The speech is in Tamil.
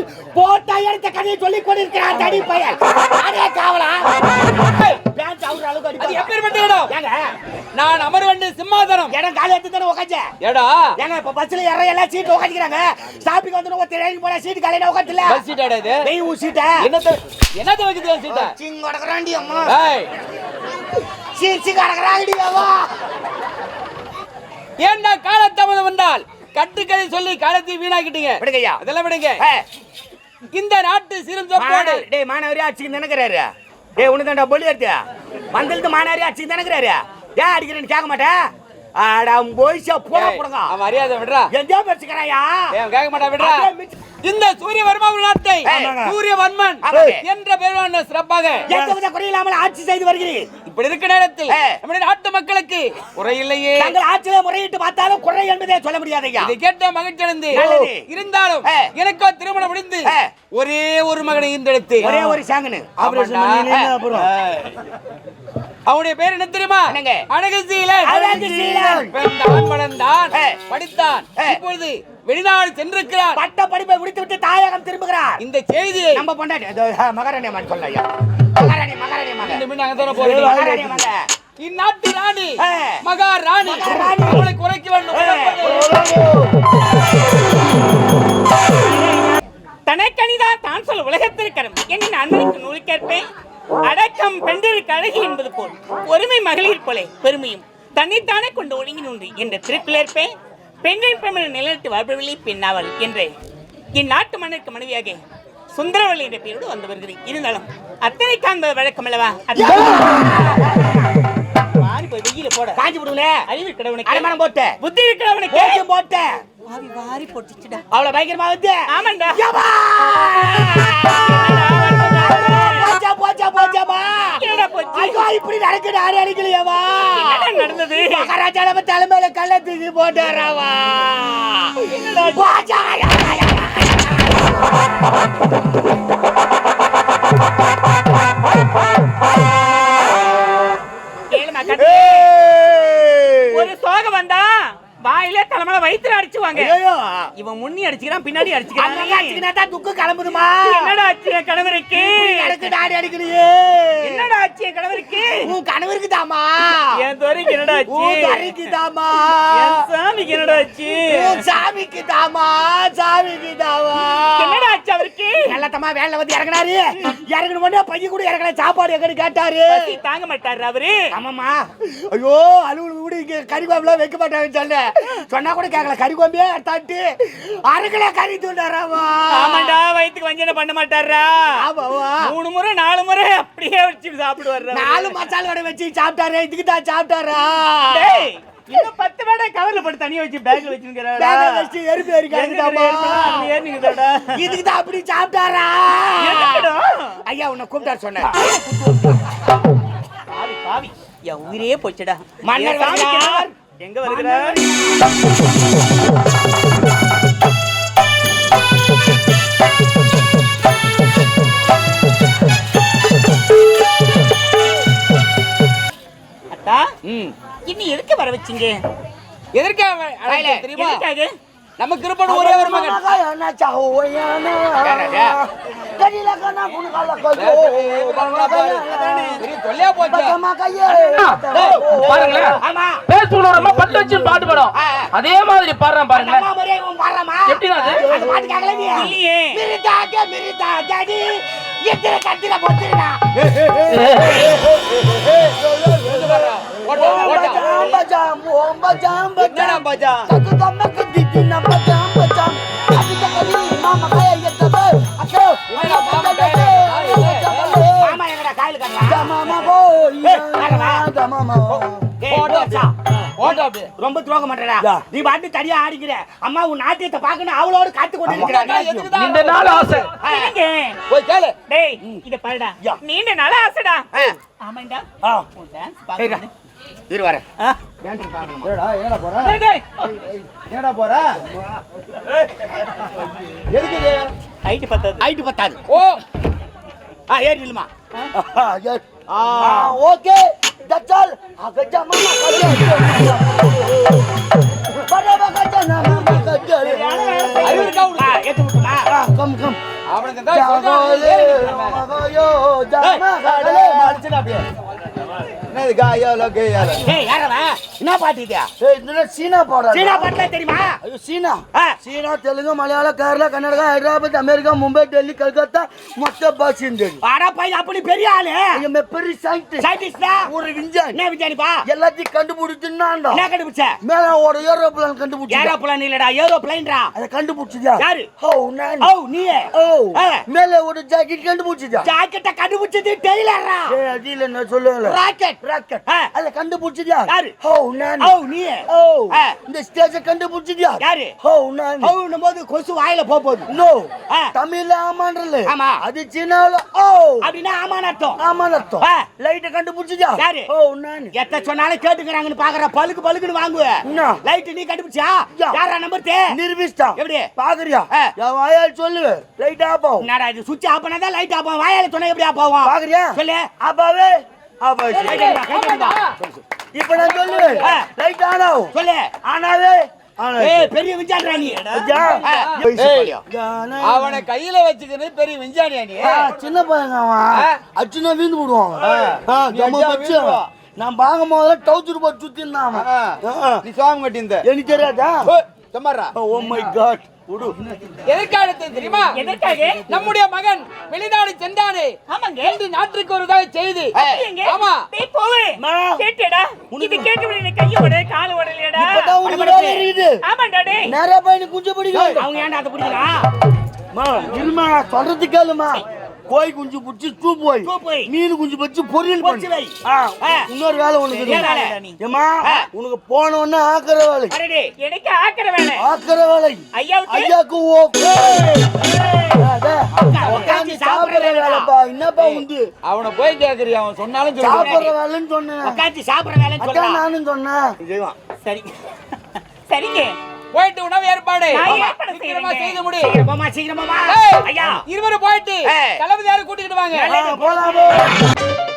என்றால் போட்டா எடுத்த கதையை சொல்லிக் கொண்டிருக்கிறார் தடி பையன். அடே காவலா பேண்ட் அவுற அளவுக்கு அடி. அது எப்பேர்ப்பட்ட இடம்? ஏங்க நான் அமர வேண்டிய சிம்மாசனம். இடம் காலி எடுத்து தானே உட்கார்ந்தே. ஏடா ஏங்க இப்ப பஸ்ல ஏற எல்லாம் சீட் உட்கார்ந்திருக்காங்க. ஸ்டாப்பிங் வந்து ஒருத்தர் இறங்கி போனா சீட் காலினா உட்கார்ந்தல. பஸ் சீட் ஆடா இது? வெய் ஊ சீட். என்னத வைக்குது சீட்? சிங் கடக்கறாண்டி அம்மா. ஏய் சீட் கடக்கறாண்டி வா. ஏண்டா காலத்தாமதம் வந்தால் கட்டுக்கதை சொல்லி காலத்தை வீணாக்கிட்டீங்க. விடுங்கய்யா. அதெல்லாம் விடுங்க. இந்த நாட்டு சிறும் சொப்போடு டேய் மானவரி ஆட்சிக்கு நினைக்கிறாரு. டேய் உனதாண்டா பொல்லி எடுத்து மங்கலத்து மானவரி ஆட்சிக்கு நினைக்கிறாரு. ஏன் அடிக்கிறேன்னு கேட்க மாட்டேன். ஆடா போய்ச்சா போட போடுங்க. அவன் அறியாத விடுறா. எங்க பேசிக்கறாயா? ஏன் கேட்க மாட்டா விடுறா. இந்த சூரியவர்மன் நாட்டை சூரியவர்மன் என்ற பெயரான சிறப்பாக எந்தவித குறையில்லாமல் ஆட்சி செய்து வருகிறீர். இப்படி இருக்க நேரத்தில் நம்முடைய நாட்டு மக்களுக்கு குறை இல்லையே. தங்கள் ஆட்சியில முறையிட்டு பார்த்தாலும் குறை என்பதே சொல்ல முடியாதையா. இதை கேட்ட மகிழ்ச்சி அடைந்து இருந்தாலும் எனக்கோ திருமணம் முடிந்து ஒரே ஒரு மகனை ஈன்றெடுத்து ஒரே ஒரு சாங்கனு ஆபரேஷன் பண்ணி அப்புறம் அவனுடைய பேர் என்ன தெரியுமா? அழகுசீலன். தான் படித்தான். இப்பொழுது வெளிநாடு சென்றிருக்கிறார். பட்ட படிப்பை முடித்துவிட்டு தாயகம் திரும்புகிறார். இந்த செய்தியை நம்ம பொண்டாட்டி மகாராணி அம்மான் சொல்லலையா? மகாராணி மகாராணி மகன் இந்நாட்டு ராணி மகாராணி அவளை குறைக்க வேண்டும். தனக்கணிதான் தான் சொல்ல உலகத்திற்கரும் என்ன அண்ணனுக்கு நூலுக்கேற்பேன். அடக்கம் பெண்களுக்கு அழகி என்பது போல் ஒருமை மகளிர் போல பெருமையும் தன்னைத்தானே கொண்டு ஒழுங்கி நின்று என்ற திருக்குள்ளேற்பே பெண்ணின் பெண்மை நிலைத்து வாழ்பவர்களே பெண்ணாவல் என்று இந்நாட்டு மன்னருக்கு மனைவியாக சுந்தரவள்ளி என்ற பெயரோடு வந்து வருகிறேன். இருந்தாலும் அத்தனை காண்பது வழக்கம் அல்லவா? வெயில போட காஞ்சி விடுங்களே. அறிவு கடவுனுக்கு அடமானம் போட்டு புத்தி இருக்கிறவனுக்கு போட்டு வாரி வாரி போட்டுச்சுடா. அவ்வளவு பயங்கரமா வந்து ஆமாண்டா. இப்படி நடக்குது. ஆறு அடிக்கலையாவா நடந்தது? மகாராஜா தலைமையில கல்ல தூக்கி போட்டாராவா? ஒரு சோகம் வந்தா வாயில தலைமையில வயித்துல அடிச்சுவாங்க. இவன் முன்னி அடிச்சுக்கிறான், பின்னாடி அடிச்சுக்கிறான். துக்கு கிளம்புதுமா? என்னடா ஆச்சு என் கணவருக்கு? அடிக்கலையே. என்னடா ஆச்சு என் கணவருக்கு? உன் கணவருக்கு தாமா. என் துறைக்கு என்னடா ஆச்சு? தாமா. என் சாமிக்கு என்னடா ஆச்சு? சாமிக்கு தாமா. சாமிக்கு தாமா. என்னடா ஆச்சு அவருக்கு? நல்லத்தமா வேலை வந்து இறங்கினாரு. இறங்கணும் உடனே பையன் கூட இறங்கல. சாப்பாடு எங்கன்னு கேட்டாரு. தாங்க மாட்டாரு அவரு. ஆமாமா. ஐயோ அலுவலக கூட இங்க கறிக்குழம்புலாம் வைக்க மாட்டாங்கன்னு சொல்ல சொன்னா கூட கேட்கல. கறிக்குழம்பே தாட்டி அரைக்கல கறி தூண்டாராமா. ஆமாண்டா வயிற்றுக்கு வஞ்சனை பண்ண மாட்டாரா? ஆமாவா. 3 முறை 4 முறை அப்படியே வச்சு சாப்பிடுவாரு. 4 மசாலா வடை வச்சு சாப்பிட்டாரு. இதுக்கு தான் சாப்பிட்டாரா? இன்னும் 10 வடை கவர்ல போட்டு தனியா வச்சு பேக்ல வச்சிருக்காரு. பேக்ல வச்சு எரிப்பு எரிக்காதுடாமா. ஏறிங்கடா. இதுக்கு தான் அப்படி சாப்பிட்டாரா? ஐயா உன்னை கூப்பிட்டாரு சொன்னேன். பாவி பாவி என் உயிரே போச்சுடா. மன்னர் வருகிறார். எங்க வருகிறார்? அத்தா இன்னும் எதுக்கு வர வச்சீங்க? எதற்காக தெரியுமா? எதுக்காக? நமக்கு இருப்பது ஒரே ஒரு மகன். பாட்டு படம் அதே மாதிரி பாடுறான் பாருங்க. எப்படி ரொம்ப துரோகம் பண்றடா. நீ பாட்டு தனியா ஆடிக்கிற. அம்மா உன் நாட்டியத்தை பார்க்கணும் அவளோட காத்து கொண்டு இருக்கிறாங்க. நீண்ட நாள் ஆசை. போய் கேளு. டேய் இத பாருடா. நீண்ட நாள் ஆசைடா. ஆமாண்டா. உன் டான்ஸ் பாக்க இரு வரேன். டான்ஸ் பார்க்கணும். ஏடா ஏடா போற? டேய் ஏடா போற? எதுக்கு இது? ஹைட் பத்தாது. ஹைட் பத்தாது. ஓ ஏறி நில்லுமா. Okay that's all. அகஜா மாமா கஜா. படவ கஜா மாமா கஜா. அறிவு இருக்கா உனக்கு? ஏத்து விட்டுமா? கம் கம் அவனுக்கு தான் சொல்றானே, மகாயோ ஜனகடலே மாடிச்சடா அப்படியே. என்னது காயால கேயால? ஏய் யாரவ என்ன பாட்டு இது? ஏய் இதுல சீனா பாடா. சீனா பாட்டுல தெரியுமா? ஐயோ சீனா. ஆ. சீனா, தெலுங்கு, மலையாளம், கேரளா, கர்நாடகா, ஹைதராபாத், அமெரிக்கா, மும்பை, டெல்லி, கல்கத்தா மொத்த பாஷை இருந்து. அட பைய அப்படி பெரிய ஆளு. ஐயோ மே பெரிய சயின்டிஸ்ட். சயின்டிஸ்டா? ஒரு விஞ்ஞானி. என்ன விஞ்ஞானிப்பா? எல்லாத்தையும் கண்டுபிடிச்சுனான்டா. என்ன கண்டுபிடிச்ச? மேல ஓட ஏரோப்ளேன் கண்டுபிடிச்சு. ஏரோப்ளேன் இல்லடா, ஏரோப்ளேன்டா. அத கண்டுபிடிச்சியா? யாரு? ஓ நான். ஓ நீயே. ஓ ஆ. மேல ஒரு ஜாக்கெட் கண்டுபிடிச்சியா? ஜாக்கெட்ட கண்டுபிடிச்சது டெய்லரா. ஏய் அடியில நான் சொல்லுவேன்ல. ராக்கெட். ராக்கெட். ஆ. அத கண்டுபிடிச்சியா? யாரு? ஓ நான். ஓ நீயே. ஓ ஆ. இந்த ஸ்டேஜ் கண்டுபிடிச்சியா? யாரு? ஓ நான். ஓன்னும் போது கொசு வாயில போகுது. நோ. ஆ. தமிழ்ல ஆமான்றல. ஆமா. அது சீனால ஓ. அப்படினா ஆமான்னு அர்த்தம். ஆமான்னு அர்த்தம். ஆ. லைட் கண்டுபிடிச்சியா? யாரு? ஓ நான். எத்த சொன்னாலும் கேட்டுக்கறாங்கன்னு பாக்குற பலுக்கு பலுக்குன்னு வாங்குவ. என்ன? லைட் நீ கண்டுபிடிச்சா? யா. யாரா நம்பர் தே? நிர்விஷ்டா. எப்படி? பாக்குறியா? ஆ. யா வாயால் சொல்லு. லைட் ஆஃப் ஆகும். என்னடா இது சுவிட்ச் ஆஃப் பண்ணாதான் லைட் ஆஃப் ஆகும். வாயால சொன்னா எப்படி ஆஃப் ஆகும்? பாக்குறியா? சொல்லு. அப்பாவே அப்பாவே. கைட் அடிடா, கைட் அடிடா. இப்ப நான் சொல்லுவேன். ஆ. லைட் ஆன் ஆகும். சொல்லு. ஆனாவே ஆனா. ஏய் பெரிய விஞ்ஞானிடா நீ. ஐயா. ஏய், ஜானே. அவனை கையில வச்சுக்கின்னு பெரிய விஞ்ஞானியா நீ? சின்ன பையங்க அவன். அச்சுனா வீந்து விடுவான். நீ அடிச்சா வீழ்ந்துருவா. நான் பாக்கும் போது டவுசர் போட்டு சுத்தி இருந்தான் அவன். நீ சாமி கட்டியிருந்த. எனக்கு தெரியாதா? சும்மாரா. Oh my God. விடு. எதற்காக தெரியுமா? எதற்காக? நம்முடைய மகன் வெளிநாடு சென்றானே. ஆமாங்க. இந்த நாட்டுக்கு ஒருதாக செய்தி. அப்படிங்க? ஆமா. டேய் போவே. மா. கேட்டேடா. இது கேட்டவனே எனக்கு கைய உடையே கால் உடையலடா. இப்பதான் உனக்கு வேலை இருக்குது. ஆமாடா டேய். நிறைய பையனுக்கு குஞ்சு பிடிக்கும். அவங்க ஏன்டா அத பிடிக்கறான்? மா இருமா சொல்றது கேளுமா. கோய் குஞ்சு புடிச்சு சூப் போய் சூப் போய். மீன் குஞ்சு வச்சு பொரியல் பொரிச்சு பண்ணு. வை. இன்னொரு வேலை உனக்கு என்ன வேலை? இருக்கு. ஏமா உனக்கு போன உடனே ஆக்குற வேலை. அரடே. எனக்கு ஆக்கற வேலை. ஆக்குற வேலை. ஐயாவுக்கு? ஐயாக்கு ஓகே. உட்காந்து சாப்பிடுற வேலைப்பா. என்னப்பா உண்டு? அவனை போய் கேக்குறியா? அவன் சொன்னாலும் சொல்லுவான். சாப்பிடுற வேலைன்னு சொன்னேன். உட்கார்ந்து சாப்பிடுற வேலைன்னு அதான் சொல்றா. நானும் சொன்னேன். சரி. சரிங்க. போயிட்டு உணவு ஏற்பாடு நான் ஏற்பாடு சீக்கிரமா செய்றேங்க. செய்து முடி. சீக்கிரமா. ஏய், ஐயா. இருவரும் போயிட்டு ஏய். தளபதி யாரும் கூட்டிக்கிட்டு வாங்க. போலாம்.